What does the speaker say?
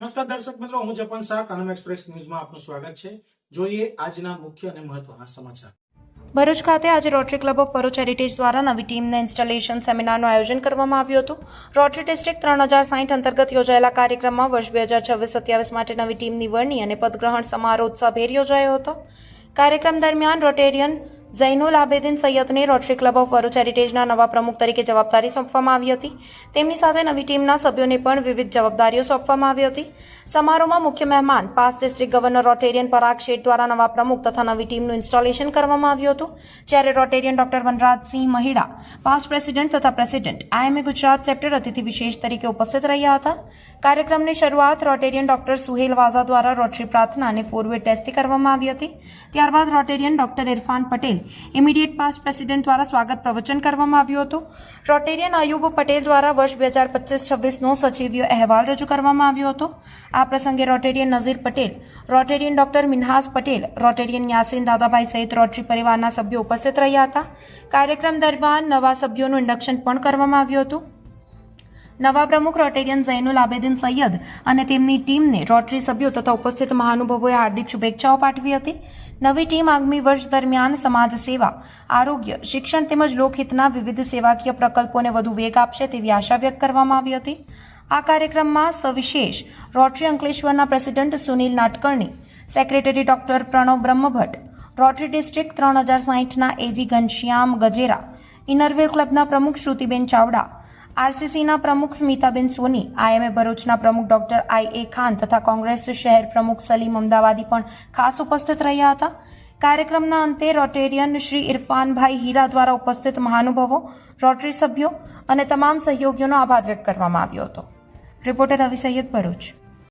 નમસ્કાર દર્શક મિત્રો, હું જપન શાહ, કાનમ એક્સપ્રેસ ન્યૂઝમાં આપનું સ્વાગત છે. જોઈએ આજના મુખ્ય અને મહત્વના સમાચાર. ભરૂચ ખાતે આજે rotary Club of Bharuch heritage દ્વારા નવી ટીમને ઇન્સ્ટોલેશન સેમિનારનું આયોજન કરવામાં આવ્યું હતું. રોટરી ડિસ્ટ્રિક્ટ 3060 અંતર્ગત યોજાયેલા કાર્યક્રમમાં વર્ષ 2026-27 માટે નવી ટીમ નિવડણી અને પદગ્રહણ સમારોહ ઉત્સાહભેર યોજાયો હતો. કાર્યક્રમ દરમિયાન રોટેરિયન ઝૈનુલ આબેદીન સૈયદને રોટરી ક્લબ ઓફ ભરૂચ હેરિટેજના નવા પ્રમુખ તરીકે જવાબદારી સોંપવામાં આવી હતી. તેમની સાથે નવી ટીમના સભ્યોને પણ વિવિધ જવાબદારીઓ સોંપવામાં આવી હતી. સમારોહમાં મુખ્ય મહેમાન પાસ્ટ ડિસ્ટ્રિક્ટ ગવર્નર રોટેરિયન પરાગ શેઠ દ્વારા નવા પ્રમુખ તથા નવી ટીમનું ઇન્સ્ટોલેશન કરવામાં આવ્યું હતું. જ્યારે Rotarian doctor Vanrajsinh Mahida past president તથા પ્રેસિડેન્ટ IMA ગુજરાત ચેપ્ટર અતિથિ વિશેષ તરીકે ઉપસ્થિત રહ્યા હતા. કાર્યક્રમની શરૂઆત રોટેરિયન ડોક્ટર સુહેલ વાઝા દ્વારા રોટરી પ્રાર્થના અને ફોરવે ટેસ્ટથી કરવામાં આવી હતી. ત્યારબાદ Rotarian doctor Irfan Patel immediate past president દ્વારા સ્વાગત પ્રવચન કરવામાં આવ્યું હતું. રોટેરિયન અયુબ પટેલ દ્વારા વર્ષ 2025-26નો સચિવીય અહેવાલ રજૂ કરવામાં આવ્યો હતો. આ પ્રસંગે Rotarian Nazeer Patel, Rotarian doctor Minhas Patel, Rotarian Yasin Dadabhai સહિત રોટરી પરિવારના સભ્યો ઉપસ્થિત રહ્યા હતા. કાર્યક્રમ દરમિયાન નવા સભ્યોનું ઇન્ડક્શન પણ કરવામાં આવ્યું હતું. નવા પ્રમુખ રોટેરિયન ઝૈનુલ આબેદીન સૈયદ અને તેમની ટીમને રોટરી સભ્યો તથા ઉપસ્થિત મહાનુભાવોએ હાર્દિક શુભેચ્છાઓ પાઠવી હતી. નવી ટીમ આગામી વર્ષ દરમિયાન સમાજ સેવા, આરોગ્ય, શિક્ષણ તેમજ લોકહિતના વિવિધ સેવાકીય પ્રકલ્પોને વધુ વેગ આપશે તેવી આશા વ્યક્ત કરવામાં આવી હતી. આ કાર્યક્રમમાં સવિશેષ રોટરી અંકલેશ્વરના president Sunil Natkarni, secretary doctor Pranav Brahmbhatt, Rotary district 3060ના AG ઘનશ્યામ ગજેરા, ઇનરવેલ ક્લબના પ્રમુખ શ્રુતિબેન ચાવડા, RCCના પ્રમુખ સ્મિતાબેન સોની, IMA ભરૂચના પ્રમુખ ડોક્ટર IA ખાન તથા કોંગ્રેસ શહેર પ્રમુખ સલીમ અમદાવાદી પણ ખાસ ઉપસ્થિત રહ્યા હતા. કાર્યક્રમના અંતે રોટેરિયન શ્રી ઇરફાનભાઈ હીરા દ્વારા ઉપસ્થિત મહાનુભાવો, રોટરી સભ્યો અને તમામ સહયોગીઓનો આભાર વ્યક્ત કરવામાં આવ્યો હતો. રિપોર્ટર રવિ સૈયદ, ભરૂચ.